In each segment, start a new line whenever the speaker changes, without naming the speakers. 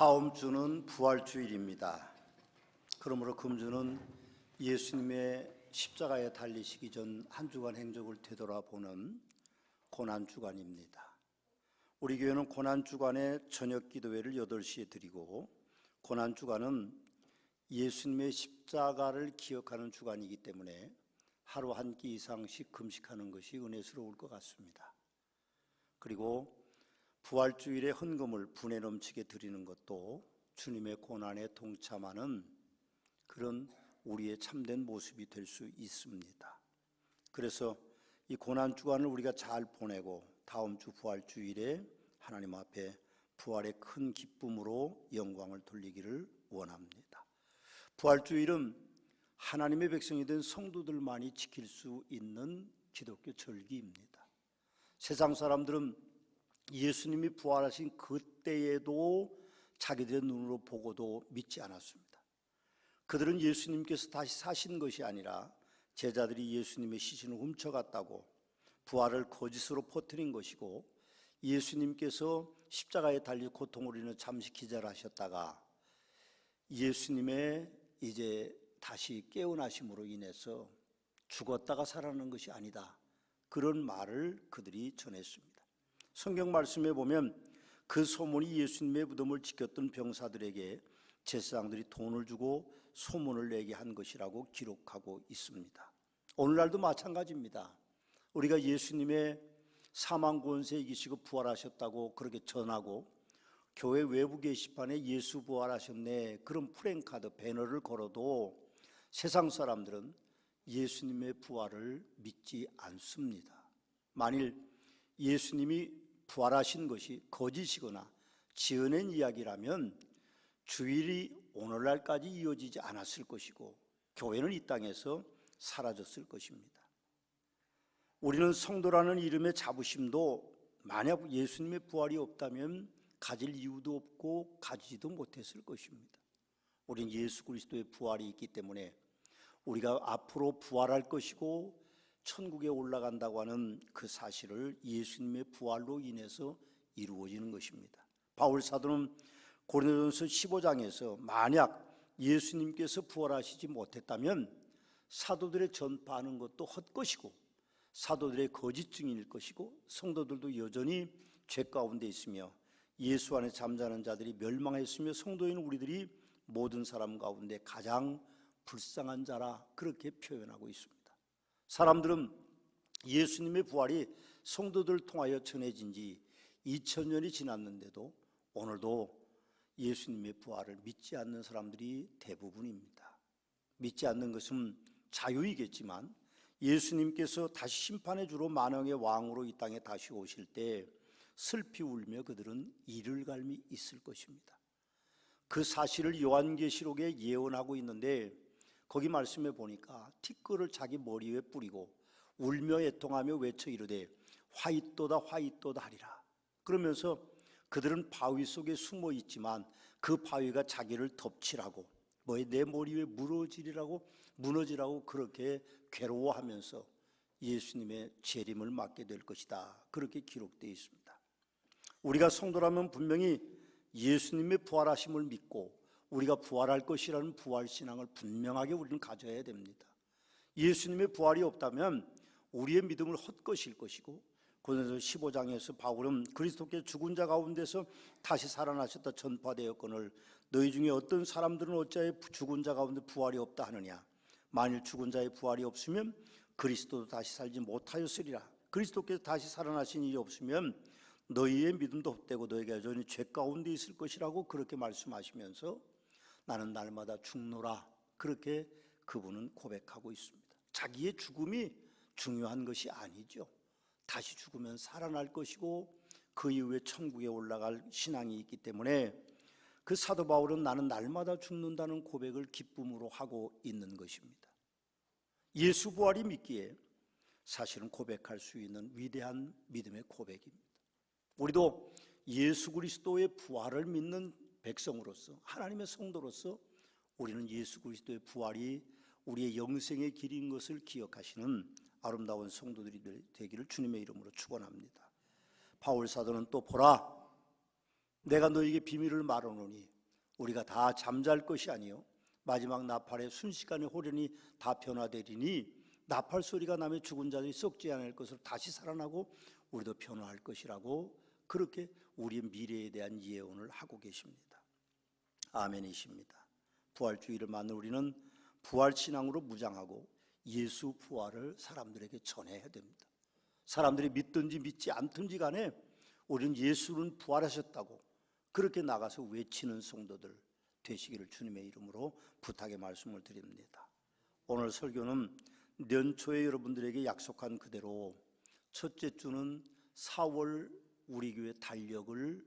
다음 주는 부활주일입니다. 그러므로 금주는 예수님의 십자가에 달리시기 전 한 주간 행적을 되돌아보는 고난주간입니다. 우리 교회는 고난주간에 저녁 기도회를 8시에 드리고, 고난주간은 예수님의 십자가를 기억하는 주간이기 때문에 하루 한 끼 이상씩 금식하는 것이 은혜스러울 것 같습니다. 그리고 부활주일에 헌금을 분에 넘치게 드리는 것도 주님의 고난에 동참하는 그런 우리의 참된 모습이 될 수 있습니다. 그래서 이 고난주간을 우리가 잘 보내고 다음 주 부활주일에 하나님 앞에 부활의 큰 기쁨으로 영광을 돌리기를 원합니다. 부활주일은 하나님의 백성이 된 성도들만이 지킬 수 있는 기독교 절기입니다. 세상 사람들은 예수님이 부활하신 그때에도 자기들의 눈으로 보고도 믿지 않았습니다. 그들은 예수님께서 다시 사신 것이 아니라 제자들이 예수님의 시신을 훔쳐갔다고 부활을 거짓으로 퍼뜨린 것이고, 예수님께서 십자가에 달려 고통으로 인해 잠시 기절하셨다가 예수님의 이제 다시 깨어나심으로 인해서 죽었다가 살아나는 것이 아니다, 그런 말을 그들이 전했습니다. 성경 말씀에 보면 그 소문이 예수님의 무덤을 지켰던 병사들에게 제사장들이 돈을 주고 소문을 내게 한 것이라고 기록하고 있습니다. 오늘날도 마찬가지입니다. 우리가 예수님의 사망 권세 이기시고 부활하셨다고 그렇게 전하고 교회 외부 게시판에 예수 부활하셨네 그런 프랭카드 배너를 걸어도 세상 사람들은 예수님의 부활을 믿지 않습니다. 만일 예수님이 부활하신 것이 거짓이거나 지어낸 이야기라면 주일이 오늘날까지 이어지지 않았을 것이고 교회는 이 땅에서 사라졌을 것입니다. 우리는 성도라는 이름의 자부심도 만약 예수님의 부활이 없다면 가질 이유도 없고 가지지도 못했을 것입니다. 우리는 예수 그리스도의 부활이 있기 때문에 우리가 앞으로 부활할 것이고 천국에 올라간다고 하는 그 사실을 예수님의 부활로 인해서 이루어지는 것입니다. 바울 사도는 고린도전서 15장에서 만약 예수님께서 부활하시지 못했다면 사도들의 전파하는 것도 헛것이고 사도들의 거짓 증인일 것이고 성도들도 여전히 죄 가운데 있으며 예수 안에 잠자는 자들이 멸망했으며 성도인 우리들이 모든 사람 가운데 가장 불쌍한 자라, 그렇게 표현하고 있습니다. 사람들은 예수님의 부활이 성도들을 통하여 전해진 지 2000년이 지났는데도 오늘도 예수님의 부활을 믿지 않는 사람들이 대부분입니다. 믿지 않는 것은 자유이겠지만 예수님께서 다시 심판의 주로 만왕의 왕으로 이 땅에 다시 오실 때 슬피 울며 그들은 이를 갈미 있을 것입니다. 그 사실을 요한계시록에 예언하고 있는데 거기 말씀해 보니까 티끌을 자기 머리 위에 뿌리고 울며 애통하며 외쳐 이르되 화이또다 화이또다 하리라. 그러면서 그들은 바위 속에 숨어 있지만 그 바위가 자기를 덮치라고 내 머리 위에 무너지라고 그렇게 괴로워하면서 예수님의 재림을 맞게 될 것이다, 그렇게 기록되어 있습니다. 우리가 성도라면 분명히 예수님의 부활하심을 믿고 우리가 부활할 것이라는 부활신앙을 분명하게 우리는 가져야 됩니다. 예수님의 부활이 없다면 우리의 믿음을 헛것일 것이고, 고린도서 15장에서 바울은 그리스도께 죽은 자 가운데서 다시 살아나셨다 전파되었거늘 너희 중에 어떤 사람들은 어찌하여 죽은 자 가운데 부활이 없다 하느냐. 만일 죽은 자의 부활이 없으면 그리스도도 다시 살지 못하였으리라. 그리스도께서 다시 살아나신 일이 없으면 너희의 믿음도 헛되고 너희가 여전히 죄 가운데 있을 것이라고 그렇게 말씀하시면서 나는 날마다 죽노라, 그렇게 그분은 고백하고 있습니다. 자기의 죽음이 중요한 것이 아니죠. 다시 죽으면 살아날 것이고 그 이후에 천국에 올라갈 신앙이 있기 때문에 그 사도 바울은 나는 날마다 죽는다는 고백을 기쁨으로 하고 있는 것입니다. 예수 부활이 믿기에 사실은 고백할 수 있는 위대한 믿음의 고백입니다. 우리도 예수 그리스도의 부활을 믿는 백성으로서, 하나님의 성도로서 우리는 예수 그리스도의 부활이 우리의 영생의 길인 것을 기억하시는 아름다운 성도들이 되기를 주님의 이름으로 축원합니다. 바울 사도는 또 보라, 내가 너에게 비밀을 말하노니 우리가 다 잠잘 것이 아니요 마지막 나팔에 순식간에 호련히 다 변화되리니 나팔 소리가 나면 죽은 자들이 썩지 않을 것으로 다시 살아나고 우리도 변화할 것이라고 그렇게 우리의 미래에 대한 예언을 하고 계십니다. 아멘이십니다. 부활주의를 맞는 우리는 부활신앙으로 무장하고 예수 부활을 사람들에게 전해야 됩니다. 사람들이 믿든지 믿지 않든지 간에 우리는 예수는 부활하셨다고 그렇게 나가서 외치는 성도들 되시기를 주님의 이름으로 부탁의 말씀을 드립니다. 오늘 설교는 년초에 여러분들에게 약속한 그대로 첫째 주는 4월 우리 교회 달력을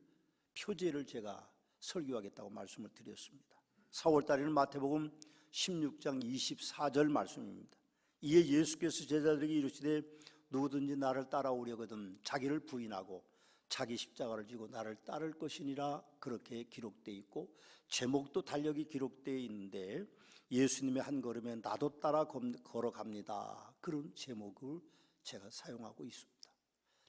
표제를 제가 설교하겠다고 말씀을 드렸습니다. 4월 달에는 마태복음 16장 24절 말씀입니다. 이에 예수께서 제자들에게 이르시되 누구든지 나를 따라오려거든 자기를 부인하고 자기 십자가를 지고 나를 따를 것이니라 그렇게 기록되어 있고 제목도 달력이 기록되어 있는데 예수님의 한 걸음에 나도 따라 걸어갑니다. 그런 제목을 제가 사용하고 있습니다.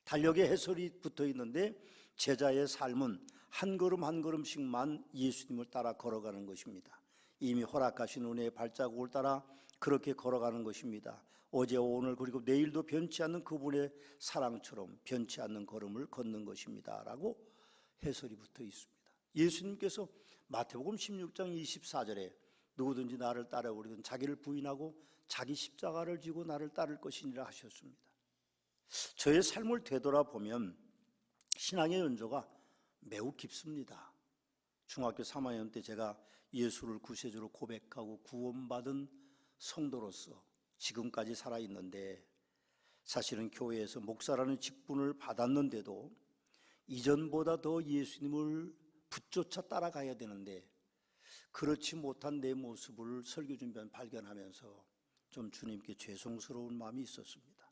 달력에 해설이 붙어 있는데 제자의 삶은 한 걸음 한 걸음씩만 예수님을 따라 걸어가는 것입니다. 이미 허락하신 은혜의 발자국을 따라 그렇게 걸어가는 것입니다. 어제와 오늘 그리고 내일도 변치 않는 그분의 사랑처럼 변치 않는 걸음을 걷는 것입니다 라고 해설이 붙어 있습니다. 예수님께서 마태복음 16장 24절에 누구든지 나를 따라오려거든 자기를 부인하고 자기 십자가를 지고 나를 따를 것이니라 하셨습니다. 저의 삶을 되돌아보면 신앙의 연조가 매우 깊습니다. 중학교 3학년 때 제가 예수를 구세주로 고백하고 구원받은 성도로서 지금까지 살아있는데 사실은 교회에서 목사라는 직분을 받았는데도 이전보다 더 예수님을 붙조차 따라가야 되는데 그렇지 못한 내 모습을 설교 준비한 발견하면서 좀 주님께 죄송스러운 마음이 있었습니다.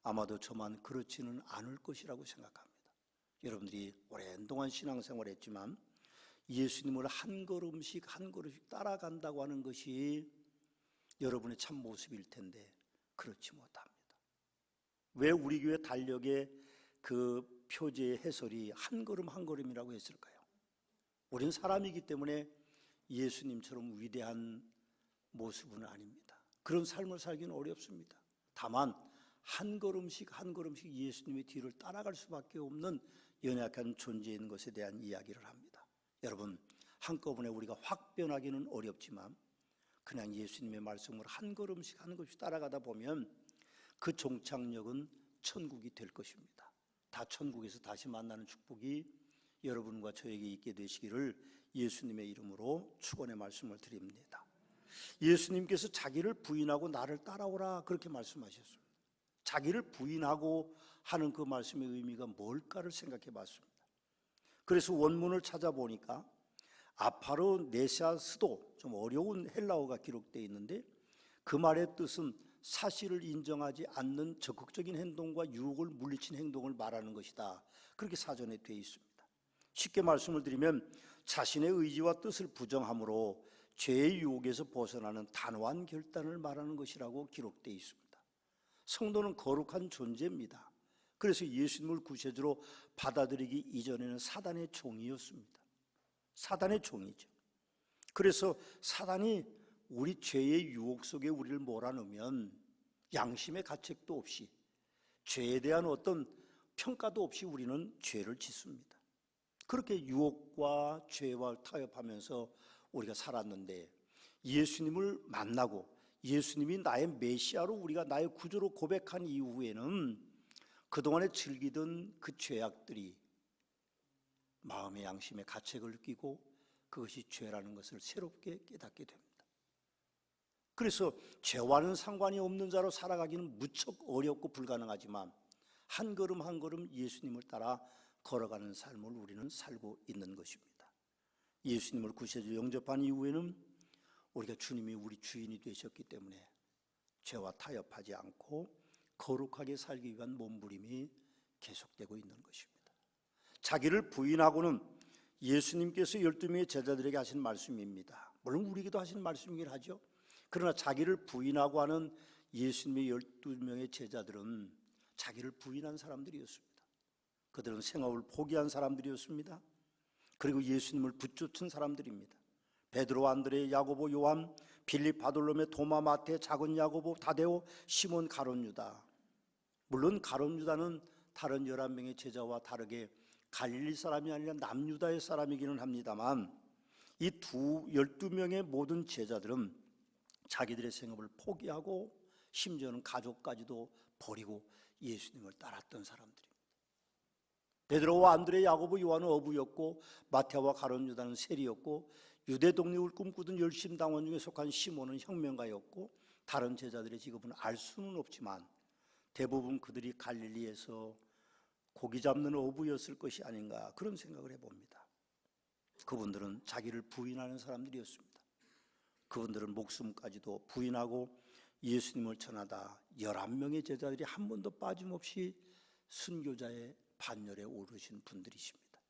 아마도 저만 그렇지는 않을 것이라고 생각합니다. 여러분들이 오랜 동안 신앙생활을 했지만 예수님을 한 걸음씩 한 걸음씩 따라간다고 하는 것이 여러분의 참 모습일 텐데 그렇지 못합니다. 왜 우리 교회 달력의 그 표제의 해설이 한 걸음 한 걸음이라고 했을까요? 우리는 사람이기 때문에 예수님처럼 위대한 모습은 아닙니다. 그런 삶을 살기는 어렵습니다. 다만 한 걸음씩 한 걸음씩 예수님의 뒤를 따라갈 수밖에 없는 연약한 존재인 것에 대한 이야기를 합니다. 여러분, 한꺼번에 우리가 확 변하기는 어렵지만 그냥 예수님의 말씀을 한 걸음씩 한 걸음씩 따라가다 보면 그 종착역은 천국이 될 것입니다. 다 천국에서 다시 만나는 축복이 여러분과 저에게 있게 되시기를 예수님의 이름으로 축원의 말씀을 드립니다. 예수님께서 자기를 부인하고 나를 따라오라 그렇게 말씀하셨습니다. 자기를 부인하고 하는 그 말씀의 의미가 뭘까를 생각해 봤습니다. 그래서 원문을 찾아보니까 아파르 네시아스도 좀 어려운 헬라어가 기록되어 있는데 그 말의 뜻은 사실을 인정하지 않는 적극적인 행동과 유혹을 물리친 행동을 말하는 것이다. 그렇게 사전에 되어 있습니다. 쉽게 말씀을 드리면 자신의 의지와 뜻을 부정함으로 죄의 유혹에서 벗어나는 단호한 결단을 말하는 것이라고 기록되어 있습니다. 성도는 거룩한 존재입니다. 그래서 예수님을 구세주로 받아들이기 이전에는 사단의 종이었습니다. 사단의 종이죠. 그래서 사단이 우리 죄의 유혹 속에 우리를 몰아넣으면 양심의 가책도 없이 죄에 대한 어떤 평가도 없이 우리는 죄를 짓습니다. 그렇게 유혹과 죄와 타협하면서 우리가 살았는데 예수님을 만나고 예수님이 나의 메시아로 우리가 나의 구주로 고백한 이후에는 그동안에 즐기던 그 죄악들이 마음의 양심의 가책을 끼고 그것이 죄라는 것을 새롭게 깨닫게 됩니다. 그래서 죄와는 상관이 없는 자로 살아가기는 무척 어렵고 불가능하지만 한 걸음 한 걸음 예수님을 따라 걸어가는 삶을 우리는 살고 있는 것입니다. 예수님을 구세주 영접한 이후에는 우리가 주님이 우리 주인이 되셨기 때문에 죄와 타협하지 않고 거룩하게 살기 위한 몸부림이 계속되고 있는 것입니다. 자기를 부인하고는 예수님께서 12명의 제자들에게 하신 말씀입니다. 물론 우리에게도 하신 말씀이긴 하죠. 그러나 자기를 부인하고 하는 예수님의 12명의 제자들은 자기를 부인한 사람들이었습니다. 그들은 생업을 포기한 사람들이었습니다. 그리고 예수님을 붙쫓은 사람들입니다. 베드로, 안드레, 야고보, 요한, 빌립, 바돌로메, 도마, 마태, 작은 야고보, 다데오, 시몬, 가룟 유다. 물론 가룟 유다는 다른 11명의 제자와 다르게 갈릴리 사람이 아니라 남유다의 사람이기는 합니다만, 이 12명의 모든 제자들은 자기들의 생업을 포기하고 심지어는 가족까지도 버리고 예수님을 따랐던 사람들입니다. 베드로와 안드레, 야고보, 요한은 어부였고, 마태와 가룟 유다는 세리였고, 유대 독립을 꿈꾸던 열심당원 중에 속한 시몬은 혁명가였고, 다른 제자들의 직업은 알 수는 없지만 대부분 그들이 갈릴리에서 고기 잡는 어부였을 것이 아닌가, 그런 생각을 해봅니다. 그분들은 자기를 부인하는 사람들이었습니다. 그분들은 목숨까지도 부인하고 예수님을 전하다 11명의 제자들이 한 번도 빠짐없이 순교자의 반열에 오르신 분들이십니다.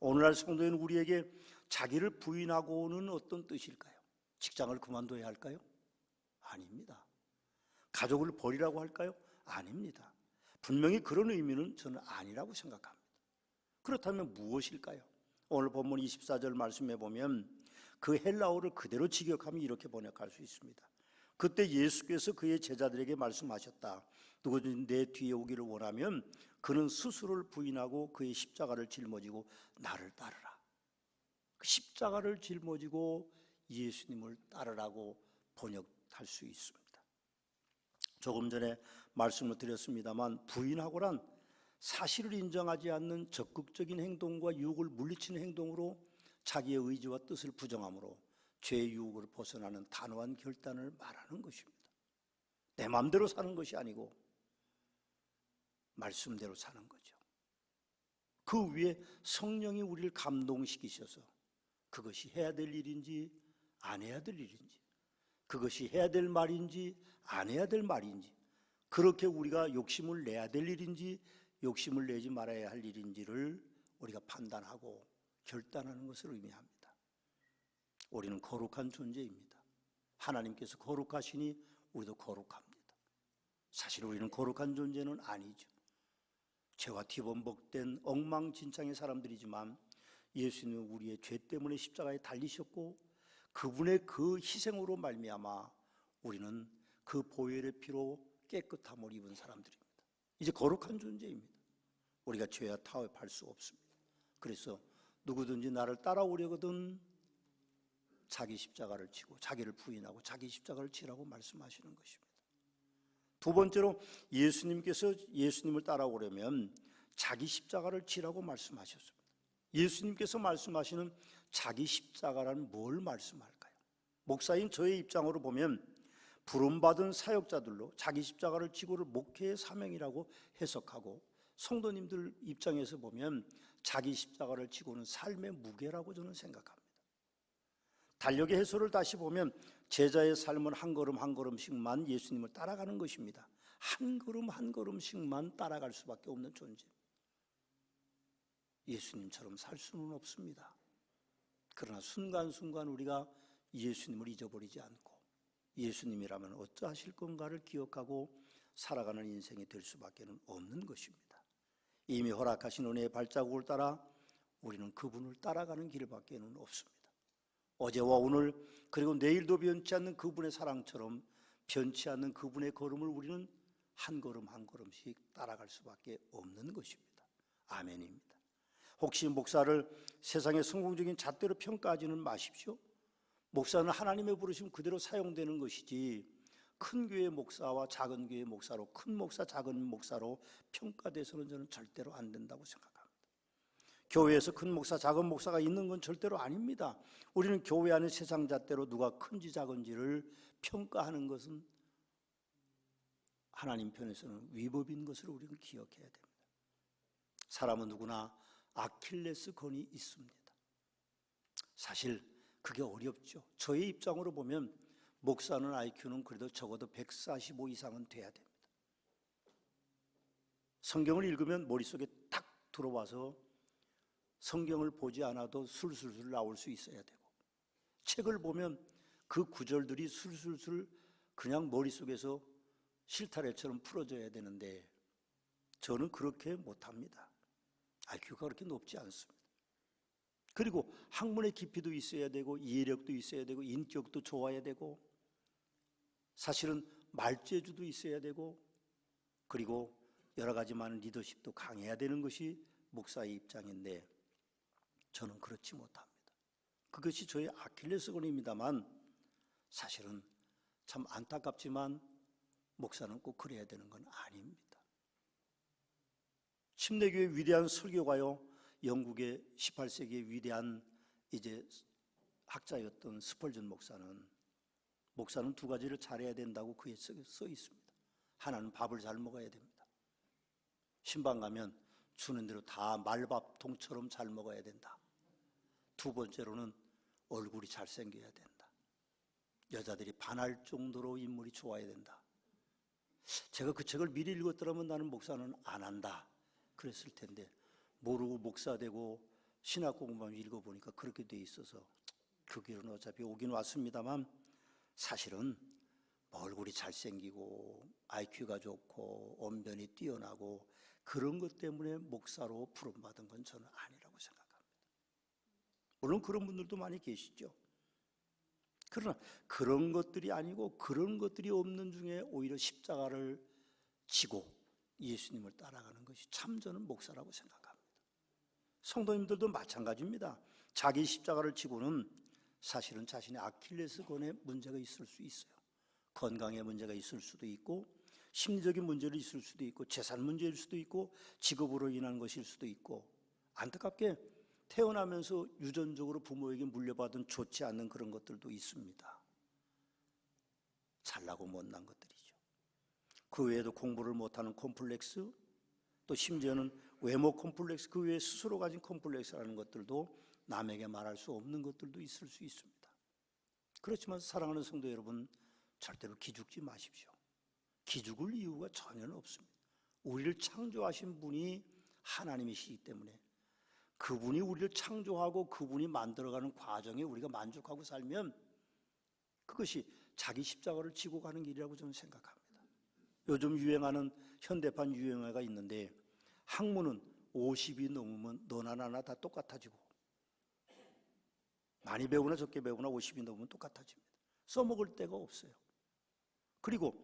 오늘날 성도인 우리에게 자기를 부인하고는 어떤 뜻일까요? 직장을 그만둬야 할까요? 아닙니다. 가족을 버리라고 할까요? 아닙니다. 분명히 그런 의미는 저는 아니라고 생각합니다. 그렇다면 무엇일까요? 오늘 본문 24절 말씀해 보면 그 헬라어를 그대로 직역하면 이렇게 번역할 수 있습니다. 그때 예수께서 그의 제자들에게 말씀하셨다. 누구든지 내 뒤에 오기를 원하면 그는 스스로를 부인하고 그의 십자가를 짊어지고 나를 따르라. 그 십자가를 짊어지고 예수님을 따르라고 번역할 수 있습니다. 조금 전에 말씀을 드렸습니다만, 부인하고란 사실을 인정하지 않는 적극적인 행동과 유혹을 물리치는 행동으로 자기의 의지와 뜻을 부정함으로 죄의 유혹을 벗어나는 단호한 결단을 말하는 것입니다. 내 마음대로 사는 것이 아니고 말씀대로 사는 거죠. 그 위에 성령이 우리를 감동시키셔서 그것이 해야 될 일인지 안 해야 될 일인지, 그것이 해야 될 말인지 안 해야 될 말인지, 그렇게 우리가 욕심을 내야 될 일인지 욕심을 내지 말아야 할 일인지를 우리가 판단하고 결단하는 것을 의미합니다. 우리는 거룩한 존재입니다. 하나님께서 거룩하시니 우리도 거룩합니다. 사실 우리는 거룩한 존재는 아니죠. 죄와 뒤범벅된 엉망진창의 사람들이지만 예수님은 우리의 죄 때문에 십자가에 달리셨고 그분의 그 희생으로 말미암아 우리는 그 보혈의 피로 깨끗함을 입은 사람들입니다. 이제 거룩한 존재입니다. 우리가 죄와 타협할 수 없습니다. 그래서 누구든지 나를 따라오려거든 자기 십자가를 지고 자기를 부인하고 자기 십자가를 지라고 말씀하시는 것입니다. 두 번째로 예수님께서 예수님을 따라오려면 자기 십자가를 지라고 말씀하셨습니다. 예수님께서 말씀하시는 자기 십자가란 뭘 말씀할까요? 목사인 저의 입장으로 보면 부름받은 사역자들로 자기 십자가를 지고를 목회의 사명이라고 해석하고, 성도님들 입장에서 보면 자기 십자가를 지고는 삶의 무게라고 저는 생각합니다. 달력의 해설을 다시 보면 제자의 삶은 한 걸음 한 걸음씩만 예수님을 따라가는 것입니다. 한 걸음 한 걸음씩만 따라갈 수밖에 없는 존재. 예수님처럼 살 수는 없습니다. 그러나 순간순간 우리가 예수님을 잊어버리지 않고 예수님이라면 어찌하실 건가를 기억하고 살아가는 인생이 될 수밖에 없는 것입니다. 이미 허락하신 은혜의 발자국을 따라 우리는 그분을 따라가는 길밖에 없습니다. 어제와 오늘 그리고 내일도 변치 않는 그분의 사랑처럼 변치 않는 그분의 걸음을 우리는 한 걸음 한 걸음씩 따라갈 수밖에 없는 것입니다. 아멘입니다. 혹시 목사를 세상의 성공적인 잣대로 평가하지는 마십시오. 목사는 하나님의 부르심 그대로 사용되는 것이지 큰 교회 목사와 작은 교회 목사로, 큰 목사, 작은 목사로 평가돼서는 저는 절대로 안 된다고 생각합니다. 교회에서 큰 목사, 작은 목사가 있는 건 절대로 아닙니다. 우리는 교회 안에 세상 잣대로 누가 큰지 작은지를 평가하는 것은 하나님 편에서는 위법인 것을 우리는 기억해야 됩니다. 사람은 누구나 아킬레스건이 있습니다. 사실 그게 어렵죠. 저의 입장으로 보면 목사는 IQ는 그래도 적어도 145 이상은 돼야 됩니다. 성경을 읽으면 머릿속에 딱 들어와서 성경을 보지 않아도 술술술 나올 수 있어야 되고, 책을 보면 그 구절들이 술술술 그냥 머릿속에서 실타래처럼 풀어져야 되는데 저는 그렇게 못합니다. IQ가 그렇게 높지 않습니다. 그리고 학문의 깊이도 있어야 되고 이해력도 있어야 되고 인격도 좋아야 되고 사실은 말재주도 있어야 되고 그리고 여러 가지 많은 리더십도 강해야 되는 것이 목사의 입장인데 저는 그렇지 못합니다. 그것이 저의 아킬레스건입니다만 사실은 참 안타깝지만 목사는 꼭 그래야 되는 건 아닙니다. 침례교의 위대한 설교가요, 영국의 18세기의 위대한 이제 학자였던 스펄전 목사는 두 가지를 잘해야 된다고 그에 써 있습니다. 하나는 밥을 잘 먹어야 됩니다. 신방 가면 주는 대로 다 말밥통처럼 잘 먹어야 된다. 두 번째로는 얼굴이 잘생겨야 된다. 여자들이 반할 정도로 인물이 좋아야 된다. 제가 그 책을 미리 읽었더라면 나는 목사는 안 한다 그랬을 텐데 모르고 목사 되고 신학 공부만 읽어보니까 그렇게 돼 있어서 그 길은 어차피 오긴 왔습니다만 사실은 얼굴이 잘생기고 IQ가 좋고 언변이 뛰어나고 그런 것 때문에 목사로 부름받은 건 저는 아니라고 생각합니다. 물론 그런 분들도 많이 계시죠. 그러나 그런 것들이 아니고 그런 것들이 없는 중에 오히려 십자가를 지고 예수님을 따라가는 것이 참 저는 목사라고 생각합니다. 성도님들도 마찬가지입니다. 자기 십자가를 지고는 사실은 자신의 아킬레스건에 문제가 있을 수 있어요. 건강에 문제가 있을 수도 있고 심리적인 문제를 있을 수도 있고 재산 문제일 수도 있고 직업으로 인한 것일 수도 있고 안타깝게 태어나면서 유전적으로 부모에게 물려받은 좋지 않는 그런 것들도 있습니다. 잘나고 못난 것들이죠. 그 외에도 공부를 못하는 콤플렉스, 또 심지어는 외모 콤플렉스, 그 외에 스스로 가진 콤플렉스라는 것들도 남에게 말할 수 없는 것들도 있을 수 있습니다. 그렇지만 사랑하는 성도 여러분, 절대로 기죽지 마십시오. 기죽을 이유가 전혀 없습니다. 우리를 창조하신 분이 하나님이시기 때문에 그분이 우리를 창조하고 그분이 만들어가는 과정에 우리가 만족하고 살면 그것이 자기 십자가를 지고 가는 길이라고 저는 생각합니다. 요즘 유행하는 현대판 유행어가 있는데 학문은 50이 넘으면 너나 나나 다 똑같아지고 많이 배우나 적게 배우나 50이 넘으면 똑같아집니다. 써먹을 데가 없어요. 그리고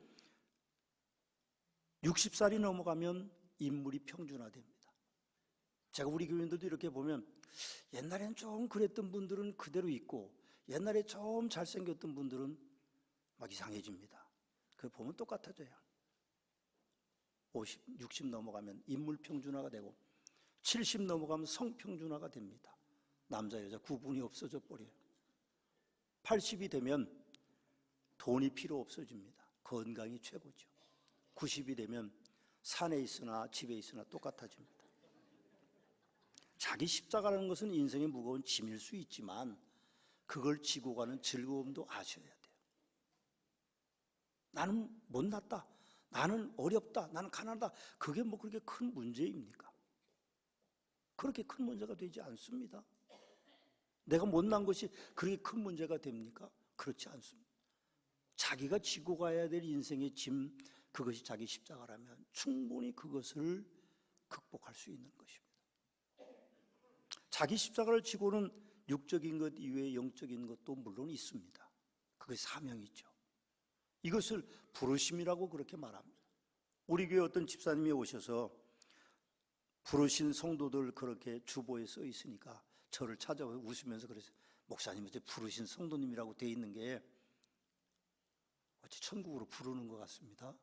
60살이 넘어가면 인물이 평준화됩니다. 제가 우리 교인들도 이렇게 보면 옛날엔 좀 그랬던 분들은 그대로 있고 옛날에 좀 잘생겼던 분들은 막 이상해집니다. 그걸 보면 똑같아져요. 50, 60 넘어가면 인물 평준화가 되고 70 넘어가면 성 평준화가 됩니다. 남자 여자 구분이 없어져 버려요. 80이 되면 돈이 필요 없어집니다. 건강이 최고죠. 90이 되면 산에 있으나 집에 있으나 똑같아집니다. 자기 십자가라는 것은 인생의 무거운 짐일 수 있지만 그걸 지고 가는 즐거움도 아셔야 돼요. 나는 못났다, 나는 어렵다, 나는 가난하다, 그게 뭐 그렇게 큰 문제입니까? 그렇게 큰 문제가 되지 않습니다. 내가 못난 것이 그렇게 큰 문제가 됩니까? 그렇지 않습니다. 자기가 지고 가야 될 인생의 짐, 그것이 자기 십자가라면 충분히 그것을 극복할 수 있는 것입니다. 자기 십자가를 지고는 육적인 것 이외에 영적인 것도 물론 있습니다. 그것이 사명이죠. 이것을 부르심이라고 그렇게 말합니다. 우리 교회 어떤 집사님이 오셔서 부르신 성도들 그렇게 주보에 써 있으니까 저를 찾아와 웃으면서 그랬어요. 목사님 이제 부르신 성도님이라고 돼 있는 게 어찌 천국으로 부르는 것 같습니다.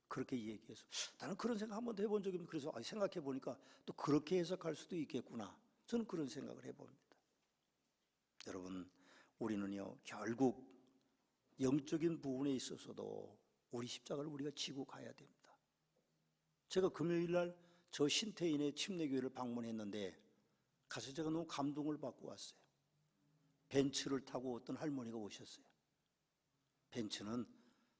그렇게 얘기해서 나는 그런 생각 한 번도 해본 적이 없는데 그래서 생각해 보니까 또 그렇게 해석할 수도 있겠구나. 저는 그런 생각을 해봅니다. 여러분, 우리는요 결국 영적인 부분에 있어서도 우리 십자가를 우리가 지고 가야 됩니다. 제가 금요일 날 저 신태인의 침례교회를 방문했는데 가서 제가 너무 감동을 받고 왔어요. 벤츠를 타고 어떤 할머니가 오셨어요. 벤츠는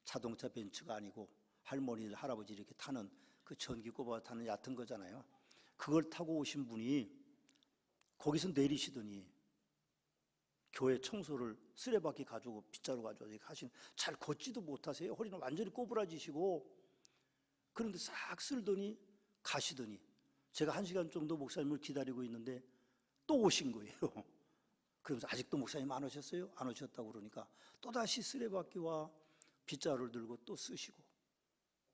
자동차 벤츠가 아니고 할머니, 할아버지 이렇게 타는 그 전기 꼽아 타는 얕은 거잖아요. 그걸 타고 오신 분이 거기서 내리시더니 교회 청소를 쓰레받기 가지고 빗자루 가지고 하시는, 잘 걷지도 못하세요. 허리는 완전히 꼬부라지시고 그런데 싹 쓸더니 가시더니 제가 1시간 정도 목사님을 기다리고 있는데 또 오신 거예요. 그러면서 아직도 목사님 안 오셨어요? 안 오셨다고 그러니까 또다시 쓰레받기와 빗자루를 들고 또 쓰시고,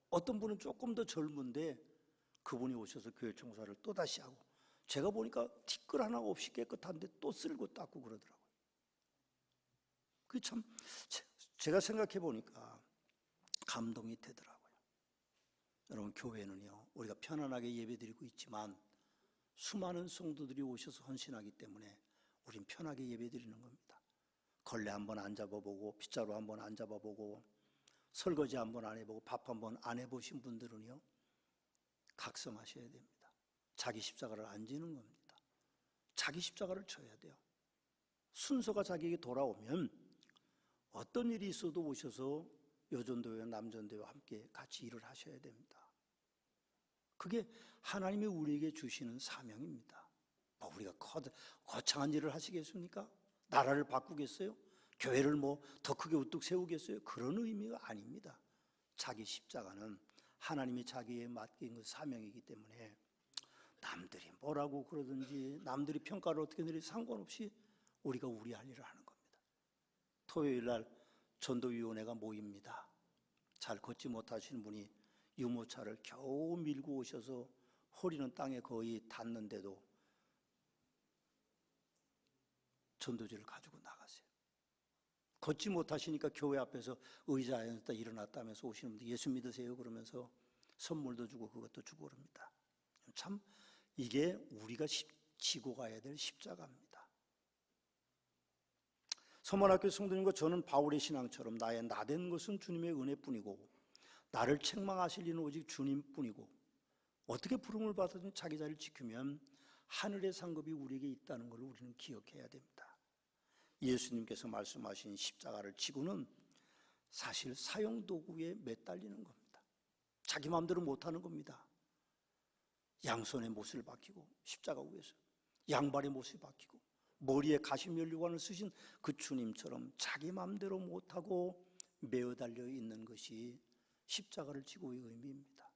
어떤 분은 조금 더 젊은데 그분이 오셔서 교회 청소를 또다시 하고, 제가 보니까 티끌 하나 없이 깨끗한데 또 쓸고 닦고 그러더라고요. 그게 참 제가 생각해 보니까 감동이 되더라고요. 여러분, 교회는요, 우리가 편안하게 예배드리고 있지만 수많은 성도들이 오셔서 헌신하기 때문에 우린 편하게 예배드리는 겁니다. 걸레 한번 안 잡아보고, 빗자루 한번 안 잡아보고, 설거지 한번 안 해보고, 밥 한번 안 해보신 분들은요, 각성하셔야 됩니다. 자기 십자가를 안 지는 겁니다. 자기 십자가를 져야 돼요. 순서가 자기에게 돌아오면 어떤 일이 있어도 오셔서 여전도회와 남전도회와 함께 같이 일을 하셔야 됩니다. 그게 하나님이 우리에게 주시는 사명입니다. 뭐 우리가 거창한 일을 하시겠습니까? 나라를 바꾸겠어요? 교회를 뭐 더 크게 우뚝 세우겠어요? 그런 의미가 아닙니다. 자기 십자가는 하나님이 자기에 맡긴 그 사명이기 때문에 남들이 뭐라고 그러든지 남들이 평가를 어떻게 내리든지 상관없이 우리가 우리 할 일을 하는 겁니다. 토요일 날 전도위원회가 모입니다. 잘 걷지 못하시는 분이 유모차를 겨우 밀고 오셔서 허리는 땅에 거의 닿는데도 전도지를 가지고 나가세요. 걷지 못하시니까 교회 앞에서 의자에 앉았다 일어났다면서 오시는 분들 예수 믿으세요 그러면서 선물도 주고 그것도 주고 그럽니다. 참 이게 우리가 지고 가야 될 십자가입니다. 서문학교 성도님과 저는 바울의 신앙처럼 나의 나된 것은 주님의 은혜뿐이고 나를 책망하실 이는 오직 주님뿐이고 어떻게 부름을 받아든 자기 자리를 지키면 하늘의 상급이 우리에게 있다는 걸 우리는 기억해야 됩니다. 예수님께서 말씀하신 십자가를 지고는 사실 사용도구에 매달리는 겁니다. 자기 마음대로 못하는 겁니다. 양손에 못을 박히고 십자가 위에서 양발에 못을 박히고 머리에 가시면류관을 쓰신 그 주님처럼 자기 마음대로 못하고 매어 달려 있는 것이 십자가를 지고의 의미입니다.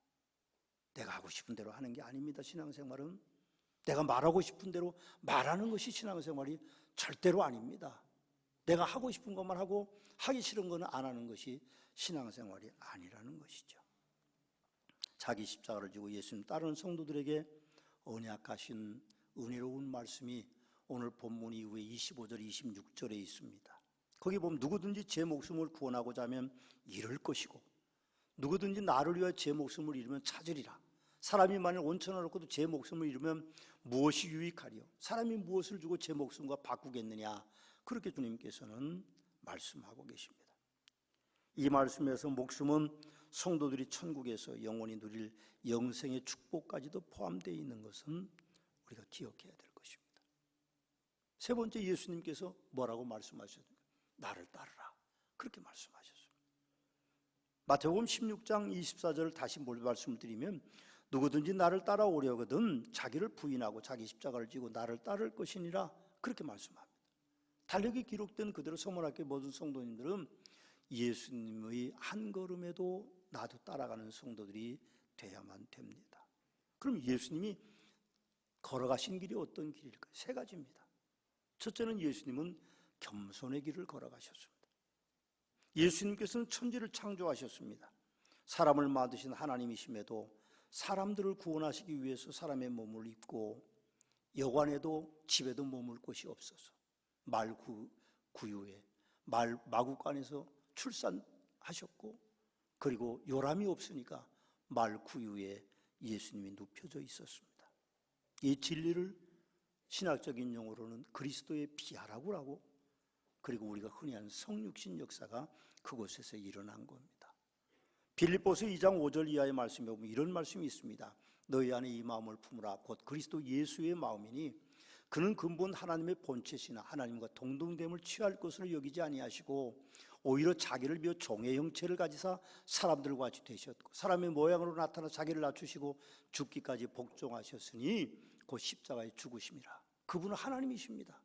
내가 하고 싶은 대로 하는 게 아닙니다. 신앙생활은 내가 말하고 싶은 대로 말하는 것이 신앙생활이 절대로 아닙니다. 내가 하고 싶은 것만 하고 하기 싫은 것은 안 하는 것이 신앙생활이 아니라는 것이죠. 자기 십자가를 지고 예수님 따르는 성도들에게 언약하신 은혜로운 말씀이 오늘 본문 이후에 25절, 26절에 있습니다. 거기 보면 누구든지 제 목숨을 구원하고자 하면 잃을 것이고 누구든지 나를 위하여 제 목숨을 잃으면 찾으리라. 사람이 만일 온천을 얻고도 제 목숨을 잃으면 무엇이 유익하리요? 사람이 무엇을 주고 제 목숨과 바꾸겠느냐? 그렇게 주님께서는 말씀하고 계십니다. 이 말씀에서 목숨은 성도들이 천국에서 영원히 누릴 영생의 축복까지도 포함되어 있는 것은 우리가 기억해야 될 것입니다. 세 번째, 예수님께서 뭐라고 말씀하셨습니까? 나를 따르라. 그렇게 말씀하셨습니다. 마태복음 16장 24절을 다시 말씀을 드리면 누구든지 나를 따라오려거든 자기를 부인하고 자기 십자가를 지고 나를 따를 것이니라 그렇게 말씀합니다. 달력에 기록된 그대로 서문학교 모든 성도님들은 예수님의 한 걸음에도 나도 따라가는 성도들이 돼야만 됩니다. 그럼 예수님이 걸어가신 길이 어떤 길일까요? 세 가지입니다. 첫째는 예수님은 겸손의 길을 걸어가셨습니다. 예수님께서는 천지를 창조하셨습니다. 사람을 만드신 하나님이심에도 사람들을 구원하시기 위해서 사람의 몸을 입고 여관에도 집에도 머물 곳이 없어서 말구유에 마구간에서 출산하셨고 그리고 요람이 없으니까 말구유에 예수님이 눕혀져 있었습니다. 이 진리를 신학적인 용어로는 그리스도의 피하라고 하고 그리고 우리가 흔히 하는 성육신 역사가 그곳에서 일어난 겁니다. 빌립보서 2장 5절 이하의 말씀에 보면 이런 말씀이 있습니다. 너희 안에 이 마음을 품으라 곧 그리스도 예수의 마음이니 그는 근본 하나님의 본체시나 하나님과 동등됨을 취할 것으로 여기지 아니하시고 오히려 자기를 비워 종의 형체를 가지사 사람들과 같이 되셨고 사람의 모양으로 나타나 자기를 낮추시고 죽기까지 복종하셨으니 곧 십자가의 죽으심이라. 그분은 하나님이십니다.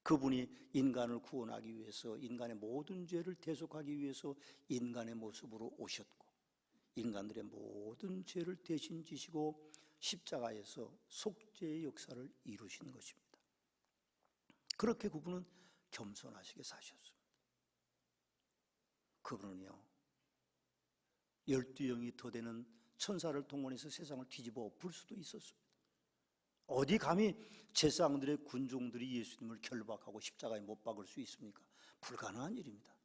그분이 인간을 구원하기 위해서 인간의 모든 죄를 대속하기 위해서 인간의 모습으로 오셨고 인간들의 모든 죄를 대신 지시고 십자가에서 속죄의 역사를 이루신 것입니다. 그렇게 그분은 겸손하시게 사셨습니다. 그분은요, 12영이 더 되는 천사를 동원해서 세상을 뒤집어 엎을 수도 있었습니다. 어디 감히 제사장들의 군종들이 예수님을 결박하고 십자가에 못 박을 수 있습니까? 불가능한 일입니다.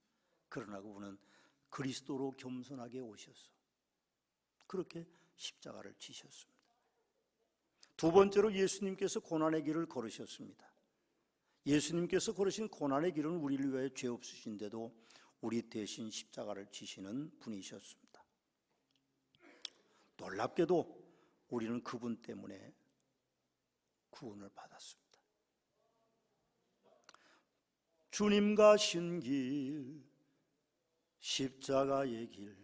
그러나 그분은 그리스도로 겸손하게 오셔서 그렇게 십자가를 지셨습니다. 두 번째로 예수님께서 고난의 길을 걸으셨습니다. 예수님께서 걸으신 고난의 길은 우리를 위하여 죄 없으신데도 우리 대신 십자가를 지시는 분이셨습니다. 놀랍게도 우리는 그분 때문에 구원을 받았습니다. 주님 가신 길, 십자가의 길,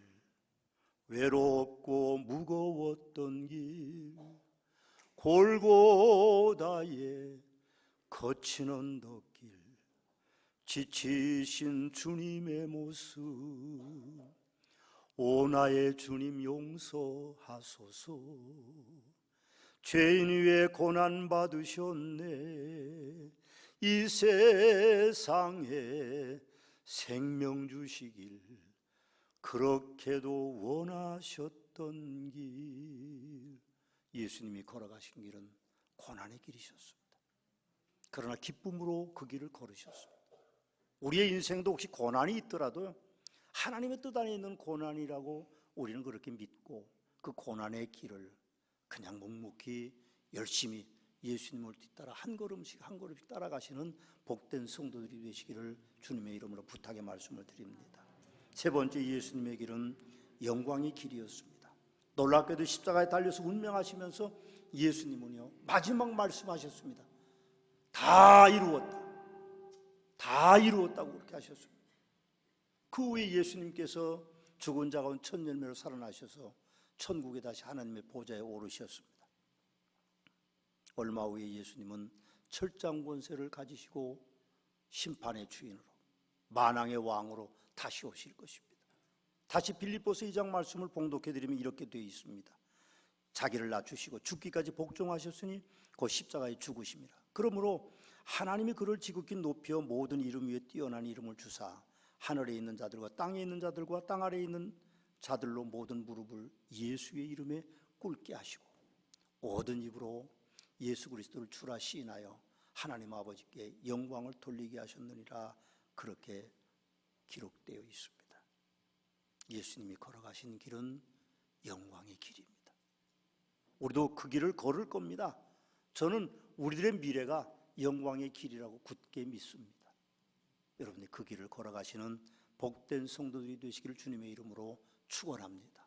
외롭고 무거웠던 길, 골고다의 거친 언덕길, 지치신 주님의 모습, 오 나의 주님 용서하소서. 죄인 위에 고난 받으셨네. 이 세상에 생명 주시길 그렇게도 원하셨던 길. 예수님이 걸어가신 길은 고난의 길이셨습니다. 그러나 기쁨으로 그 길을 걸으셨습니다. 우리의 인생도 혹시 고난이 있더라도 하나님의 뜻 안에 있는 고난이라고 우리는 그렇게 믿고 그 고난의 길을 그냥 묵묵히 열심히 예수님을 뒤따라 한 걸음씩 한 걸음씩 따라가시는 복된 성도들이 되시기를 주님의 이름으로 부탁의 말씀을 드립니다. 세 번째, 예수님의 길은 영광의 길이었습니다. 놀랍게도 십자가에 달려서 운명하시면서 예수님은요, 마지막 말씀하셨습니다. 다 이루었다. 다 이루었다고 그렇게 하셨습니다. 그 후에 예수님께서 죽은 자 가운데 첫 열매로 살아나셔서 천국에 다시 하나님의 보좌에 오르셨습니다. 얼마 후에 예수님은 철장 권세를 가지시고 심판의 주인으로, 만왕의 왕으로 다시 오실 것입니다. 다시 빌립보서 2장 말씀을 봉독해드리면 이렇게 되어 있습니다. 자기를 낮추시고 죽기까지 복종하셨으니 곧 십자가에 죽으심이라. 그러므로 하나님이 그를 지극히 높여 모든 이름 위에 뛰어난 이름을 주사 하늘에 있는 자들과 땅에 있는 자들과 땅 아래에 있는 자들로 모든 무릎을 예수의 이름에 꿇게 하시고 모든 입으로 예수 그리스도를 주라 시인하여 하나님 아버지께 영광을 돌리게 하셨느니라. 그렇게 기록되어 있습니다. 예수님이 걸어가신 길은 영광의 길입니다. 우리도 그 길을 걸을 겁니다. 저는 우리들의 미래가 영광의 길이라고 굳게 믿습니다. 여러분이 그 길을 걸어가시는 복된 성도들이 되시기를 주님의 이름으로 축원합니다.